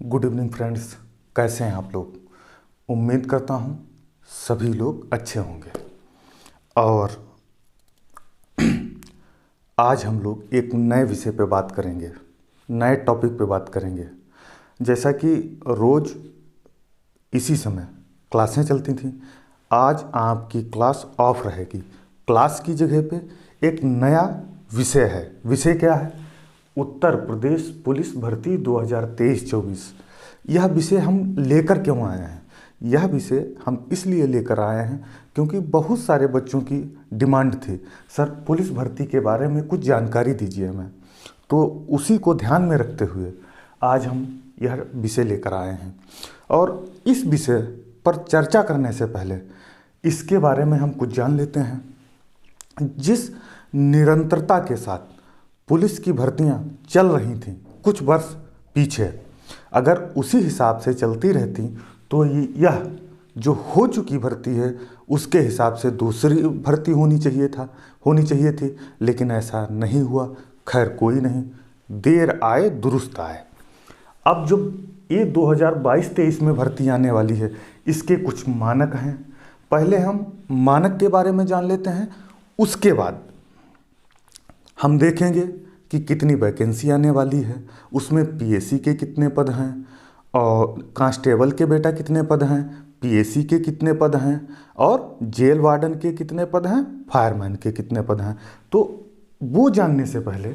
Good evening friends. कैसे हैं आप लोग? उम्मीद करता हूं सभी लोग अच्छे होंगे। और आज हम लोग एक नए विषय पे बात करेंगे, नए टॉपिक पे बात करेंगे। जैसा कि रोज़ इसी समय क्लासें चलती थी, आज आपकी क्लास ऑफ रहेगी। क्लास की जगह पे एक नया विषय है। विषय क्या है? उत्तर प्रदेश पुलिस भर्ती 2023-24। यह विषय हम लेकर क्यों आए हैं? यह विषय हम इसलिए लेकर आए हैं क्योंकि बहुत सारे बच्चों की डिमांड थी, सर पुलिस भर्ती के बारे में कुछ जानकारी दीजिए हमें। तो उसी को ध्यान में रखते हुए आज हम यह विषय लेकर आए हैं। और इस विषय पर चर्चा करने से पहले इसके बारे में हम कुछ जान लेते हैं। जिस निरंतरता के साथ पुलिस की भर्तियां चल रही थीं कुछ वर्ष पीछे, अगर उसी हिसाब से चलती रहती तो यह जो हो चुकी भर्ती है उसके हिसाब से दूसरी भर्ती होनी चाहिए थी, लेकिन ऐसा नहीं हुआ। खैर कोई नहीं, देर आए दुरुस्त आए। अब जो ये 2022-23 में भर्ती आने वाली है, इसके कुछ मानक हैं। पहले हम मानक के बारे में जान लेते हैं, उसके बाद हम देखेंगे कि कितनी वैकेंसी आने वाली है, उसमें पीएससी के कितने पद हैं, और कांस्टेबल के बेटा कितने पद हैं, पीएससी के कितने पद हैं, और जेल वार्डन के कितने पद हैं, फायरमैन के कितने पद हैं। तो वो जानने से पहले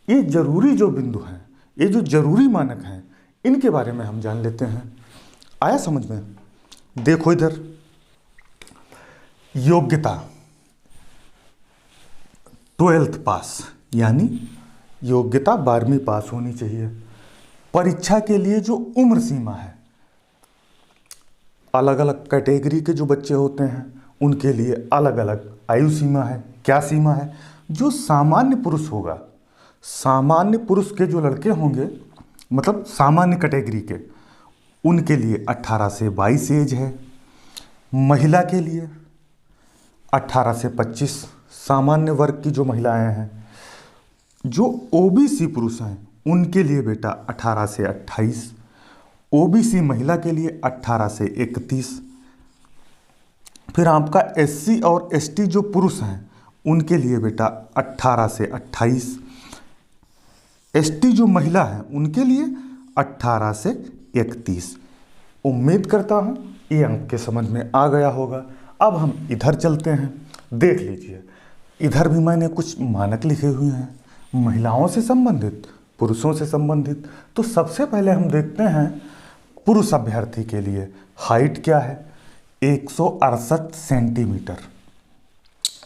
ये जरूरी जो बिंदु हैं, ये जो जरूरी मानक हैं, इनके बारे में हम जान लेते हैं। आया समझ में? देखो इधर, योग्यता 12th पास, यानी योग्यता 12वीं पास होनी चाहिए। परीक्षा के लिए जो उम्र सीमा है, अलग अलग कैटेगरी के जो बच्चे होते हैं उनके लिए अलग अलग आयु सीमा है। क्या सीमा है? जो सामान्य पुरुष होगा, सामान्य पुरुष के जो लड़के होंगे, मतलब सामान्य कैटेगरी के, उनके लिए 18 से 22 एज है। महिला के लिए 18 से 25, सामान्य वर्ग की जो महिलाएं हैं। जो ओबीसी पुरुष हैं उनके लिए बेटा 18 से 28, ओबीसी महिला के लिए 18 से 31। फिर आपका एससी और एसटी जो पुरुष हैं उनके लिए बेटा 18 से 28, एसटी जो महिला है उनके लिए 18 से 31। उम्मीद करता हूँ ये अंक के समझ में आ गया होगा। अब हम इधर चलते हैं, देख लीजिए। इधर भी मैंने कुछ मानक लिखे हुए हैं, महिलाओं से संबंधित, पुरुषों से संबंधित। तो सबसे पहले हम देखते हैं पुरुष अभ्यर्थी के लिए हाइट क्या है, 168 सेंटीमीटर।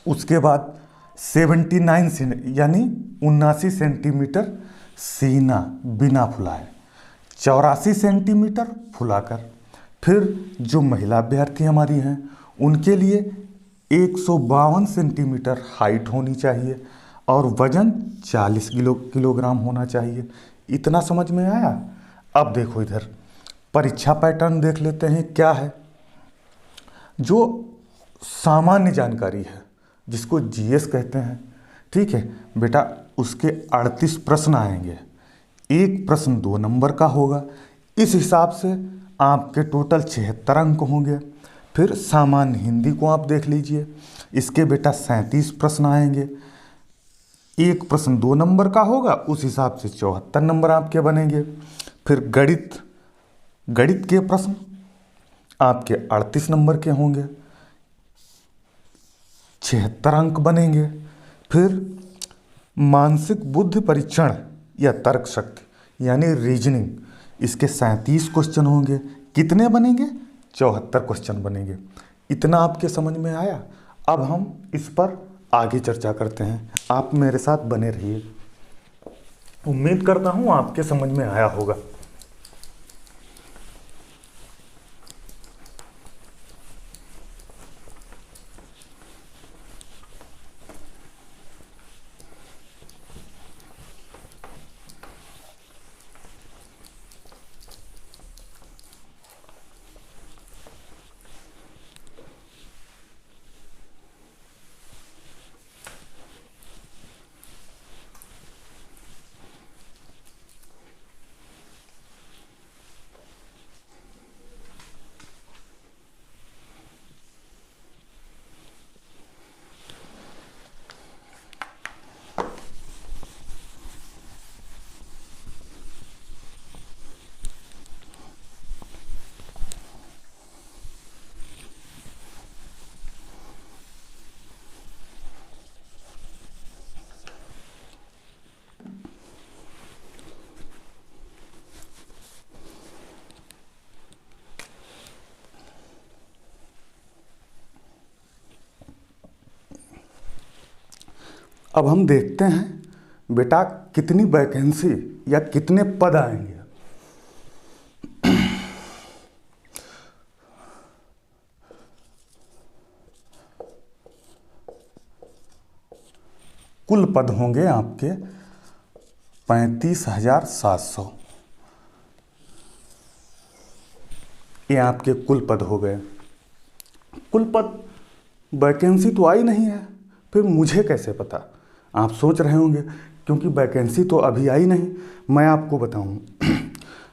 उसके बाद 79 यानी 79 सेंटीमीटर सीना बिना फुलाए, 84 सेंटीमीटर फुलाकर। फिर जो महिला अभ्यर्थी हमारी हैं उनके लिए 152 सेंटीमीटर हाइट होनी चाहिए और वजन 40 किलोग्राम होना चाहिए। इतना समझ में आया? अब देखो इधर, परीक्षा पैटर्न देख लेते हैं क्या है। जो सामान्य जानकारी है, जिसको जीएस कहते हैं, ठीक है बेटा, उसके 38 प्रश्न आएंगे। एक प्रश्न 2 नंबर का होगा। इस हिसाब से आपके टोटल 76 अंक होंगे। फिर सामान्य हिंदी को आप देख लीजिए, इसके बेटा 37 प्रश्न आएंगे। एक प्रश्न 2 नंबर का होगा, उस हिसाब से 74 नंबर आपके बनेंगे। फिर गणित के प्रश्न आपके 38 नंबर के होंगे, 76 अंक बनेंगे। फिर मानसिक बुद्धि परीक्षण या तर्क शक्ति यानी रीजनिंग, इसके 37 क्वेश्चन होंगे। कितने बनेंगे? 74 क्वेश्चन बनेंगे। इतना आपके समझ में आया? अब हम इस पर आगे चर्चा करते हैं। आप मेरे साथ बने रहिए, उम्मीद करता हूं आपके समझ में आया होगा। अब हम देखते हैं बेटा कितनी वैकेंसी या कितने पद आएंगे। कुल पद होंगे आपके 35,700। ये आपके कुल पद हो गए। कुल पद, वैकेंसी तो आई नहीं है, फिर मुझे कैसे पता? आप सोच रहे होंगे क्योंकि वैकेंसी तो अभी आई नहीं। मैं आपको बताऊं,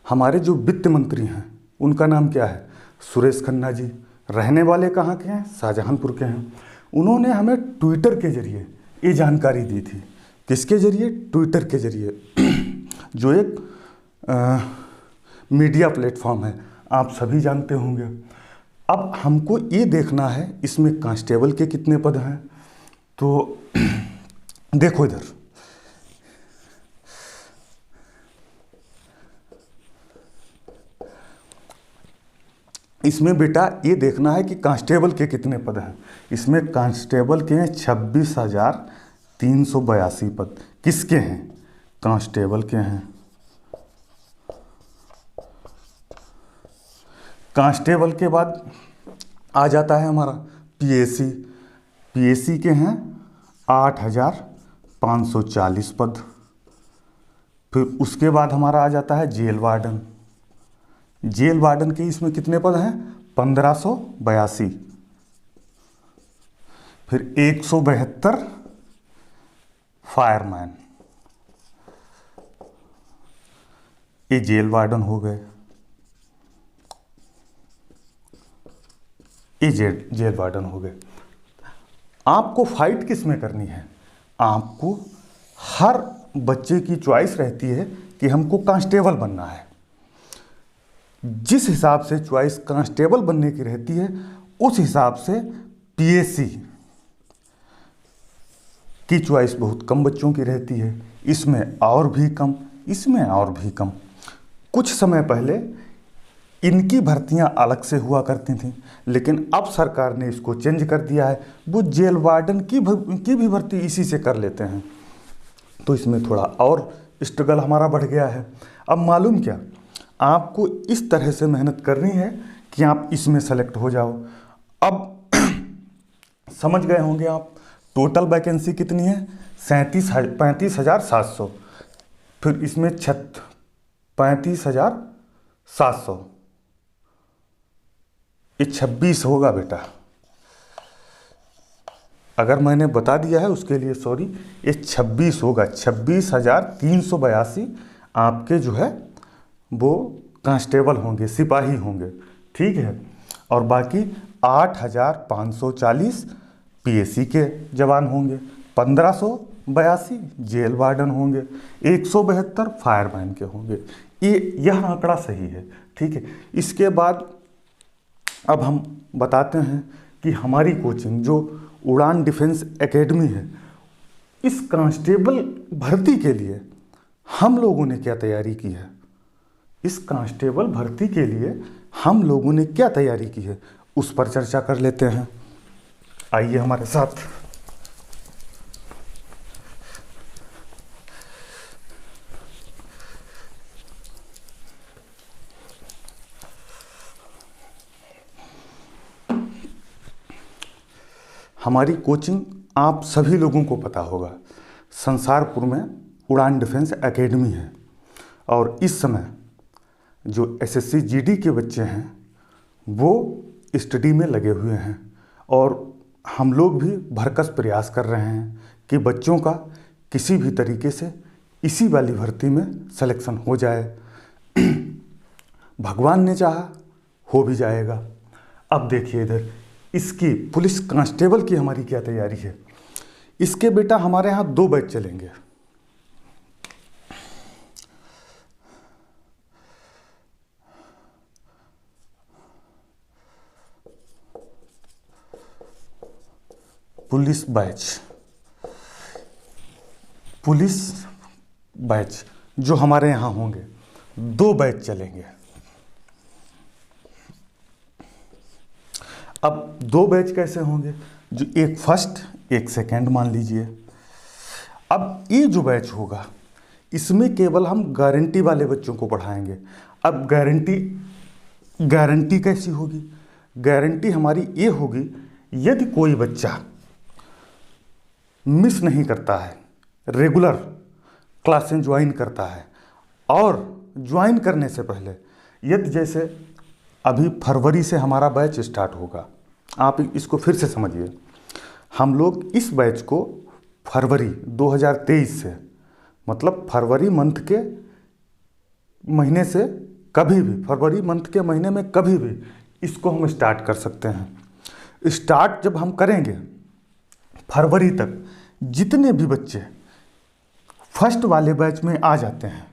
हमारे जो वित्त मंत्री हैं उनका नाम क्या है? सुरेश खन्ना जी। रहने वाले कहाँ के हैं? शाहजहांपुर के हैं। उन्होंने हमें ट्विटर के जरिए ये जानकारी दी थी। किसके जरिए? ट्विटर के जरिए जो एक मीडिया प्लेटफॉर्म है, आप सभी जानते होंगे। अब हमको ये देखना है इसमें कांस्टेबल के कितने पद हैं। तो देखो इधर, इसमें बेटा ये देखना है कि कांस्टेबल के कितने पद हैं। इसमें कांस्टेबल के हैं 26,382 पद। किसके हैं? कांस्टेबल के हैं। कांस्टेबल के बाद आ जाता है हमारा पीएसी। पीएसी के हैं 8,540 पद। फिर उसके बाद हमारा आ जाता है जेल वार्डन। जेल वार्डन के इसमें कितने पद हैं? 1,582। फिर 172 फायरमैन। ये जेल वार्डन हो गए। ये जेल वार्डन हो गए। आपको फाइट किस में करनी है? आपको, हर बच्चे की चॉइस रहती है कि हमको कांस्टेबल बनना है। जिस हिसाब से चॉइस कांस्टेबल बनने की रहती है उस हिसाब से पीएसी की चॉइस बहुत कम बच्चों की रहती है। इसमें और भी कम, इसमें और भी कम। कुछ समय पहले इनकी भर्तियां अलग से हुआ करती थीं, लेकिन अब सरकार ने इसको चेंज कर दिया है। वो जेल वार्डन की भी भर्ती इसी से कर लेते हैं। तो इसमें थोड़ा और स्ट्रगल हमारा बढ़ गया है। अब मालूम क्या, आपको इस तरह से मेहनत करनी है कि आप इसमें सेलेक्ट हो जाओ। अब समझ गए होंगे आप टोटल वैकेंसी कितनी है? 35,700। फिर इसमें 35,700, ये 26 होगा बेटा। अगर मैंने बता दिया है उसके लिए सॉरी, ये 26 होगा। 26,382 आपके जो है वो कांस्टेबल होंगे, सिपाही होंगे, ठीक है। और बाकी 8,540 पीएसी के जवान होंगे, 1,582 जेल वार्डन होंगे, 172 फायरमैन के होंगे। यह आंकड़ा सही है, ठीक है। इसके बाद अब हम बताते हैं कि हमारी कोचिंग जो उड़ान डिफेंस एकेडमी है, इस कांस्टेबल भर्ती के लिए हम लोगों ने क्या तैयारी की है। इस कांस्टेबल भर्ती के लिए हम लोगों ने क्या तैयारी की है उस पर चर्चा कर लेते हैं। आइए हमारे साथ। हमारी कोचिंग आप सभी लोगों को पता होगा, संसारपुर में उड़ान डिफेंस एकेडमी है। और इस समय जो एसएससी जीडी के बच्चे हैं वो स्टडी में लगे हुए हैं, और हम लोग भी भरकस प्रयास कर रहे हैं कि बच्चों का किसी भी तरीके से इसी वाली भर्ती में सिलेक्शन हो जाए। भगवान ने चाहा हो भी जाएगा। अब देखिए इधर, इसकी पुलिस कांस्टेबल की हमारी क्या तैयारी है। इसके बेटा हमारे यहाँ 2 बैच चलेंगे। पुलिस बैच जो हमारे यहाँ होंगे, 2 बैच चलेंगे। अब 2 बैच कैसे होंगे? जो एक फर्स्ट एक सेकेंड मान लीजिए। अब ये जो बैच होगा इसमें केवल हम गारंटी वाले बच्चों को पढ़ाएंगे। अब गारंटी कैसी होगी? गारंटी हमारी ये होगी, यदि कोई बच्चा मिस नहीं करता है, रेगुलर क्लासें ज्वाइन करता है, और ज्वाइन करने से पहले यदि जैसे अभी फरवरी से हमारा बैच स्टार्ट होगा, आप इसको फिर से समझिए, हम लोग इस बैच को फरवरी 2023 से, मतलब फरवरी मंथ के महीने से कभी भी, फरवरी मंथ के महीने में कभी भी इसको हम स्टार्ट कर सकते हैं। स्टार्ट जब हम करेंगे फरवरी तक, जितने भी बच्चे फर्स्ट वाले बैच में आ जाते हैं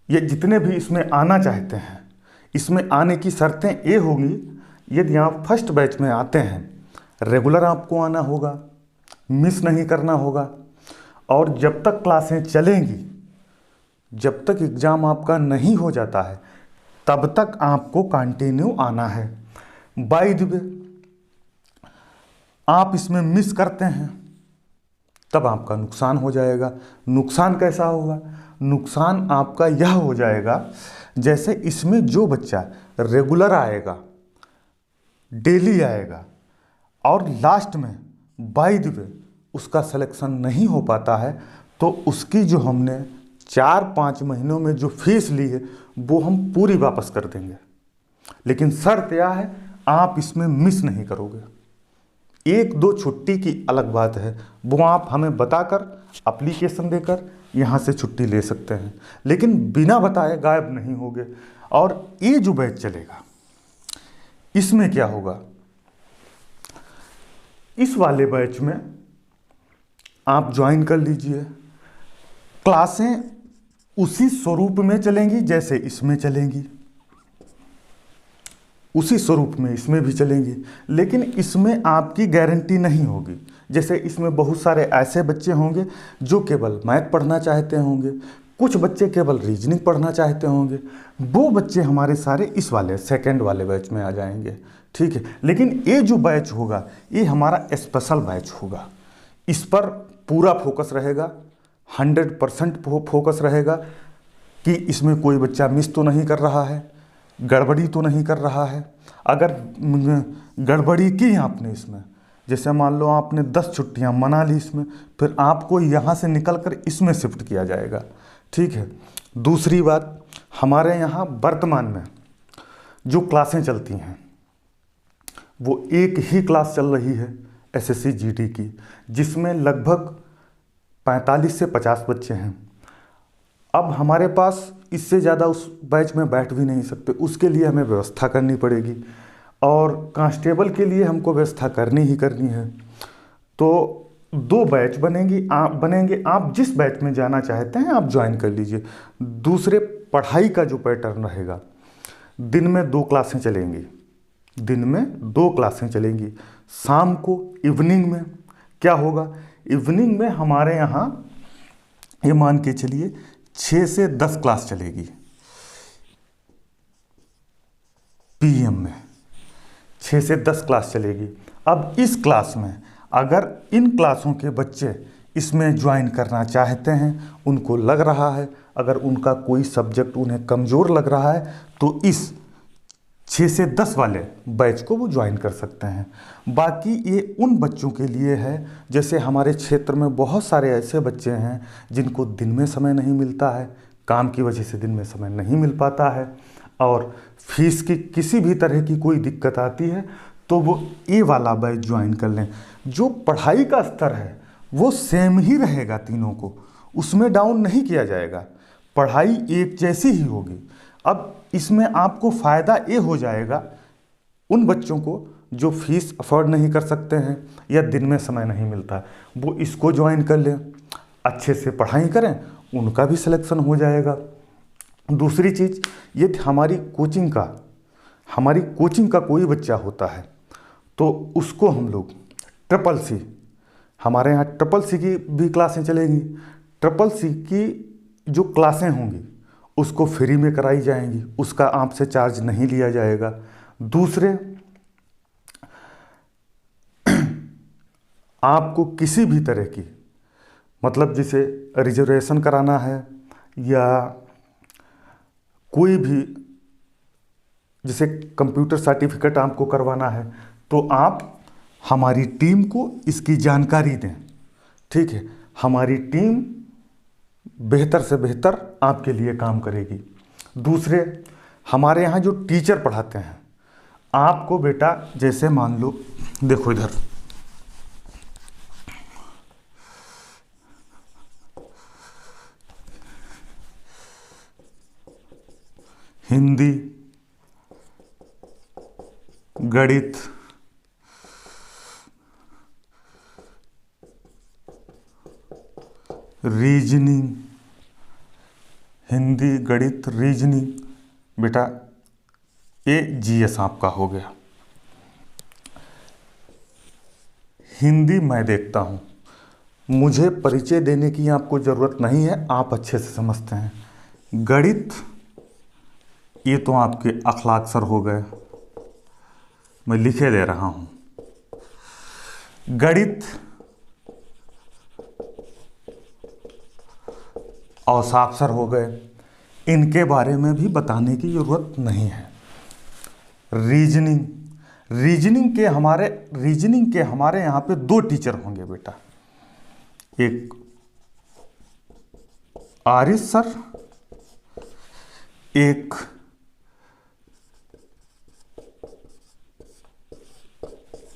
या जितने भी इसमें आना चाहते हैं, इसमें आने की शर्तें ये होंगी, यदि आप फर्स्ट बैच में आते हैं, रेगुलर आपको आना होगा, मिस नहीं करना होगा, और जब तक क्लासें चलेंगी, जब तक एग्ज़ाम आपका नहीं हो जाता है, तब तक आपको कंटिन्यू आना है। बाय द वे, आप इसमें मिस करते हैं तब आपका नुकसान हो जाएगा। नुकसान कैसा होगा? नुकसान आपका यह हो जाएगा, जैसे इसमें जो बच्चा रेगुलर आएगा, डेली आएगा, और लास्ट में बाय द वे उसका सिलेक्शन नहीं हो पाता है, तो उसकी जो हमने 4-5 महीनों में जो फीस ली है वो हम पूरी वापस कर देंगे। लेकिन शर्त यह है, आप इसमें मिस नहीं करोगे। 1-2 छुट्टी की अलग बात है, वो आप हमें बताकर, एप्लीकेशन देकर यहाँ से छुट्टी ले सकते हैं, लेकिन बिना बताए गायब नहीं होगे। और ये जो बैच चलेगा, इसमें क्या होगा? इस वाले बैच में आप ज्वाइन कर लीजिए, क्लासें उसी स्वरूप में चलेंगी जैसे इसमें चलेंगी, उसी स्वरूप में इसमें भी चलेंगी, लेकिन इसमें आपकी गारंटी नहीं होगी। जैसे इसमें बहुत सारे ऐसे बच्चे होंगे जो केवल मैथ पढ़ना चाहते होंगे, कुछ बच्चे केवल रीजनिंग पढ़ना चाहते होंगे, वो बच्चे हमारे सारे इस वाले सेकंड वाले बैच में आ जाएंगे, ठीक है। लेकिन ये जो बैच होगा ये हमारा स्पेशल बैच होगा, इस पर पूरा फोकस रहेगा, 100% फोकस रहेगा कि इसमें कोई बच्चा मिस तो नहीं कर रहा है, गड़बड़ी तो नहीं कर रहा है। अगर गड़बड़ी की आपने इसमें, जैसे मान लो आपने 10 छुट्टियां मना ली इसमें, फिर आपको यहाँ से निकल कर इसमें शिफ्ट किया जाएगा, ठीक है। दूसरी बात, हमारे यहाँ वर्तमान में जो क्लासें चलती हैं वो एक ही क्लास चल रही है एसएससी जीडी की, जिसमें लगभग 45 से 50 बच्चे हैं। अब हमारे पास इससे ज़्यादा उस बैच में बैठ भी नहीं सकते, उसके लिए हमें व्यवस्था करनी पड़ेगी, और कांस्टेबल के लिए हमको व्यवस्था करनी ही करनी है। तो 2 बैच बनेंगे, आप जिस बैच में जाना चाहते हैं आप ज्वाइन कर लीजिए। दूसरे, पढ़ाई का जो पैटर्न रहेगा, दिन में 2 क्लासें चलेंगी, दिन में 2 क्लासें चलेंगी। शाम को इवनिंग में क्या होगा? इवनिंग में हमारे यहाँ ये मान के चलिए 6 से 10 क्लास चलेगी पीएम में, 6 से 10 क्लास चलेगी। अब इस क्लास में अगर इन क्लासों के बच्चे इसमें ज्वाइन करना चाहते हैं, उनको लग रहा है, अगर उनका कोई सब्जेक्ट उन्हें कमज़ोर लग रहा है, तो इस 6 से 10 वाले बैच को वो ज्वाइन कर सकते हैं। बाकी ये उन बच्चों के लिए है, जैसे हमारे क्षेत्र में बहुत सारे ऐसे बच्चे हैं जिनको दिन में समय नहीं मिलता है, काम की वजह से दिन में समय नहीं मिल पाता है, और फीस की किसी भी तरह की कोई दिक्कत आती है, तो वो ये वाला बैच ज्वाइन कर लें। जो पढ़ाई का स्तर है वो सेम ही रहेगा तीनों को, उसमें डाउन नहीं किया जाएगा, पढ़ाई एक जैसी ही होगी। अब इसमें आपको फ़ायदा ये हो जाएगा, उन बच्चों को जो फीस अफोर्ड नहीं कर सकते हैं या दिन में समय नहीं मिलता, वो इसको ज्वाइन कर लें, अच्छे से पढ़ाई करें, उनका भी सिलेक्शन हो जाएगा। दूसरी चीज़, यदि हमारी कोचिंग का कोई बच्चा होता है तो उसको हम लोग CCC, हमारे यहाँ CCC की भी क्लासें चलेंगी, CCC की जो क्लासें होंगी उसको फ्री में कराई जाएंगी, उसका आपसे चार्ज नहीं लिया जाएगा। दूसरे, आपको किसी भी तरह की मतलब जिसे रिजर्वेशन कराना है या कोई भी जैसे कंप्यूटर सर्टिफिकेट आपको करवाना है, तो आप हमारी टीम को इसकी जानकारी दें। ठीक है, हमारी टीम बेहतर से बेहतर आपके लिए काम करेगी। दूसरे, हमारे यहाँ जो टीचर पढ़ाते हैं, आपको बेटा जैसे मान लो, देखो इधर हिंदी, गणित, रीजनिंग, हिंदी, गणित, रीजनिंग, बेटा ये जीएस आपका हो गया। हिंदी मैं देखता हूँ, मुझे परिचय देने की आपको ज़रूरत नहीं है, आप अच्छे से समझते हैं। गणित, ये तो आपके अखलाक हो गए, मैं लिखे दे रहा हूँ। गणित, औसाफसर हो गए, इनके बारे में भी बताने की ज़रूरत नहीं है। रीजनिंग, रीजनिंग के हमारे यहाँ पे 2 टीचर होंगे बेटा, एक आरिफ सर, एक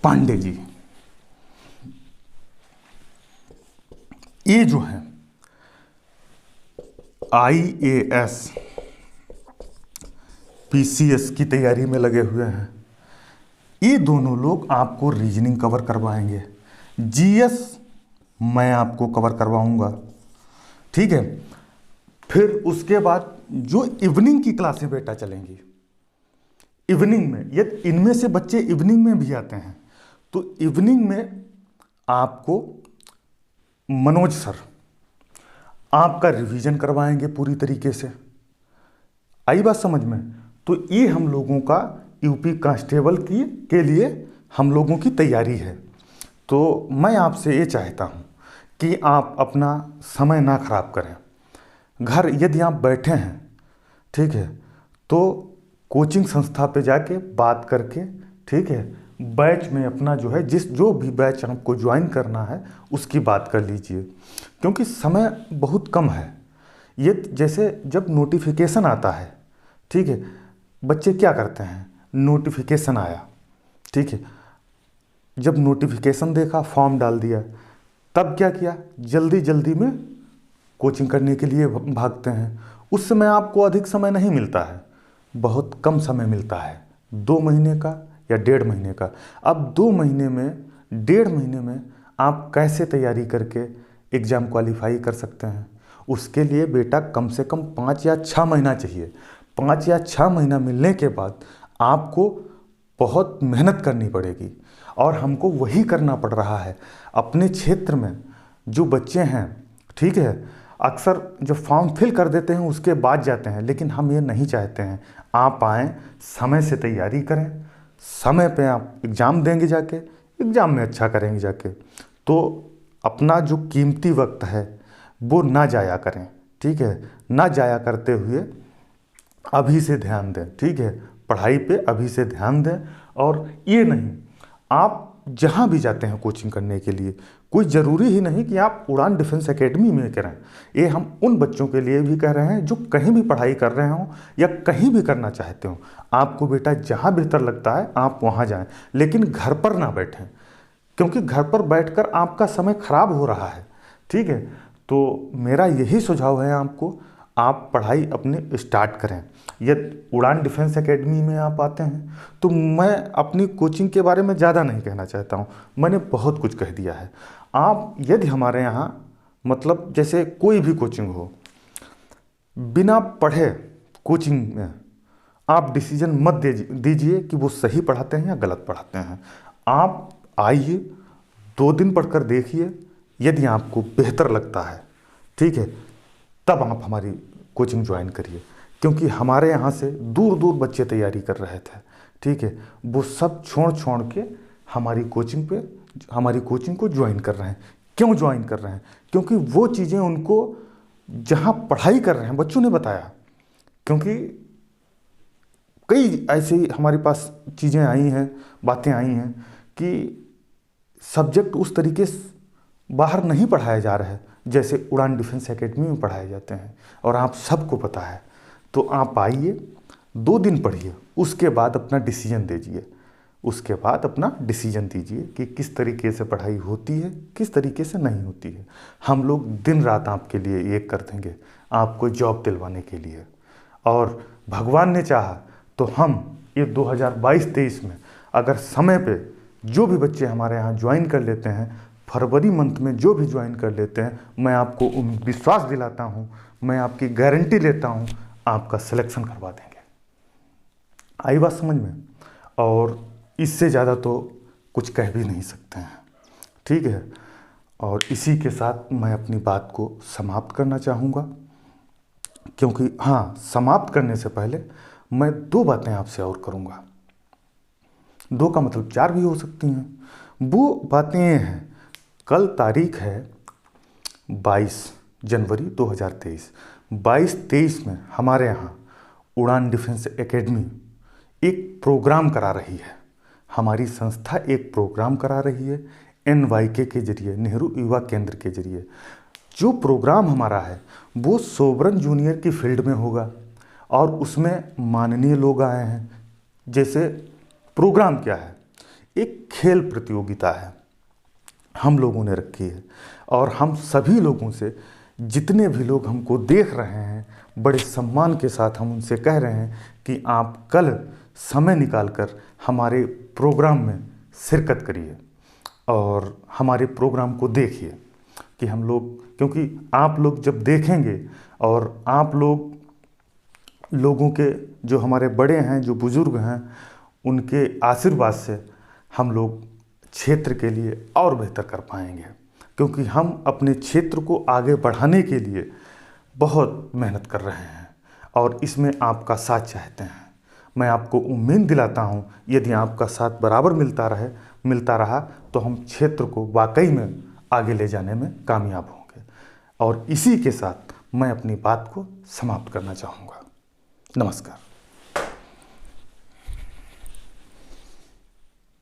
पांडे जी। ये जो है IAS PCS की तैयारी में लगे हुए हैं, ये दोनों लोग आपको रीजनिंग कवर करवाएंगे। GS मैं आपको कवर करवाऊंगा। ठीक है, फिर उसके बाद जो इवनिंग की क्लासें बेटा चलेंगी, इवनिंग में यदि इनमें से बच्चे इवनिंग में भी आते हैं, तो इवनिंग में आपको मनोज सर आपका रिवीजन करवाएंगे पूरी तरीके से। आई बात समझ में? तो ये हम लोगों का यूपी कांस्टेबल के लिए हम लोगों की तैयारी है। तो मैं आपसे ये चाहता हूँ कि आप अपना समय ना खराब करें। घर यदि आप बैठे हैं, ठीक है, तो कोचिंग संस्था पे जाके बात करके, ठीक है, बैच में अपना जो है जो भी बैच आपको ज्वाइन करना है उसकी बात कर लीजिए, क्योंकि समय बहुत कम है। ये जैसे जब नोटिफिकेशन आता है, ठीक है, बच्चे क्या करते हैं, नोटिफिकेशन आया, ठीक है, जब नोटिफिकेशन देखा, फॉर्म डाल दिया, तब क्या किया, जल्दी जल्दी में कोचिंग करने के लिए भागते हैं। उस समय आपको अधिक समय नहीं मिलता है, बहुत कम समय मिलता है, 2 महीने का या 1.5 महीने का। अब 2 महीने में, 1.5 महीने में आप कैसे तैयारी करके एग्ज़ाम क्वालिफाई कर सकते हैं? उसके लिए बेटा कम से कम 5 या 6 महीना चाहिए। 5 या 6 महीना मिलने के बाद आपको बहुत मेहनत करनी पड़ेगी, और हमको वही करना पड़ रहा है। अपने क्षेत्र में जो बच्चे हैं, ठीक है, अक्सर जो फॉर्म फिल कर देते हैं उसके बाद जाते हैं, लेकिन हम ये नहीं चाहते हैं। आप आएँ, समय से तैयारी करें, समय पे आप एग्ज़ाम देंगे, जाके एग्ज़ाम में अच्छा करेंगे जाके, तो अपना जो कीमती वक्त है वो ना जाया करें। ठीक है, ना जाया करते हुए अभी से ध्यान दें। ठीक है, पढ़ाई पे अभी से ध्यान दें। और ये नहीं, आप जहाँ भी जाते हैं कोचिंग करने के लिए, कोई ज़रूरी ही नहीं कि आप उड़ान डिफेंस एकेडमी में करें। ये हम उन बच्चों के लिए भी कह रहे हैं जो कहीं भी पढ़ाई कर रहे हों या कहीं भी करना चाहते हो। आपको बेटा जहाँ बेहतर लगता है आप वहाँ जाएं, लेकिन घर पर ना बैठें, क्योंकि घर पर बैठकर आपका समय खराब हो रहा है। ठीक है, तो मेरा यही सुझाव है आपको, आप पढ़ाई अपनी स्टार्ट करें। यदि उड़ान डिफेंस एकेडमी में आप आते हैं, तो मैं अपनी कोचिंग के बारे में ज़्यादा नहीं कहना चाहता हूँ, मैंने बहुत कुछ कह दिया है। आप यदि हमारे यहाँ मतलब जैसे कोई भी कोचिंग हो, बिना पढ़े कोचिंग में आप डिसीजन मत दीजिए कि वो सही पढ़ाते हैं या गलत पढ़ाते हैं। आप आइए, 2 दिन पढ़कर देखिए, यदि आपको बेहतर लगता है, ठीक है, तब आप हमारी कोचिंग ज्वाइन करिए। क्योंकि हमारे यहाँ से दूर दूर बच्चे तैयारी कर रहे थे, ठीक है, वो सब छोड़ के हमारी कोचिंग को ज्वाइन कर रहे हैं। क्यों ज्वाइन कर रहे हैं? क्योंकि वो चीज़ें उनको जहाँ पढ़ाई कर रहे हैं बच्चों ने बताया। क्योंकि कई ऐसे हमारे पास चीज़ें आई हैं, बातें आई हैं कि सब्जेक्ट उस तरीके से बाहर नहीं पढ़ाया जा रहा है जैसे उड़ान डिफेंस एकेडमी में पढ़ाए जाते हैं, और आप सबको पता है। तो आप आइए, 2 दिन पढ़िए, उसके बाद अपना डिसीजन दीजिए, उसके बाद अपना डिसीजन दीजिए कि किस तरीके से पढ़ाई होती है, किस तरीके से नहीं होती है। हम लोग दिन रात आपके लिए एक कर देंगे, आपको जॉब दिलवाने के लिए। और भगवान ने चाहा तो हम ये 2022-23 में अगर समय पे जो भी बच्चे हमारे यहाँ ज्वाइन कर लेते हैं, फरवरी मंथ में जो भी ज्वाइन कर लेते हैं, मैं आपको विश्वास दिलाता हूँ, मैं आपकी गारंटी लेता हूँ, आपका सिलेक्शन करवा देंगे। आई बात समझ में? और इससे ज़्यादा तो कुछ कह भी नहीं सकते हैं, ठीक है। और इसी के साथ मैं अपनी बात को समाप्त करना चाहूँगा, क्योंकि हाँ, समाप्त करने से पहले मैं 2 बातें आपसे और करूँगा। 2 का मतलब 4 भी हो सकती हैं। वो बातें ये हैं, कल तारीख है 22 जनवरी 2023। 22-23 में हमारे यहाँ उड़ान डिफेंस एकेडमी एक प्रोग्राम करा रही है। हमारी संस्था एक प्रोग्राम करा रही है NYK के जरिए, नेहरू युवा केंद्र के जरिए। जो प्रोग्राम हमारा है वो सोबरन जूनियर की फील्ड में होगा, और उसमें माननीय लोग आए हैं। जैसे प्रोग्राम क्या है, एक खेल प्रतियोगिता है हम लोगों ने रखी है, और हम सभी लोगों से, जितने भी लोग हमको देख रहे हैं, बड़े सम्मान के साथ हम उनसे कह रहे हैं कि आप कल समय निकालकर हमारे प्रोग्राम में शिरकत करिए और हमारे प्रोग्राम को देखिए कि हम लोग, क्योंकि आप लोग जब देखेंगे और आप लोगों के जो हमारे बड़े हैं, जो बुज़ुर्ग हैं, उनके आशीर्वाद से हम लोग क्षेत्र के लिए और बेहतर कर पाएंगे। क्योंकि हम अपने क्षेत्र को आगे बढ़ाने के लिए बहुत मेहनत कर रहे हैं और इसमें आपका साथ चाहते हैं। मैं आपको उम्मीद दिलाता हूं, यदि आपका साथ बराबर मिलता रहा तो हम क्षेत्र को वाकई में आगे ले जाने में कामयाब होंगे। और इसी के साथ मैं अपनी बात को समाप्त करना चाहूँगा। नमस्कार।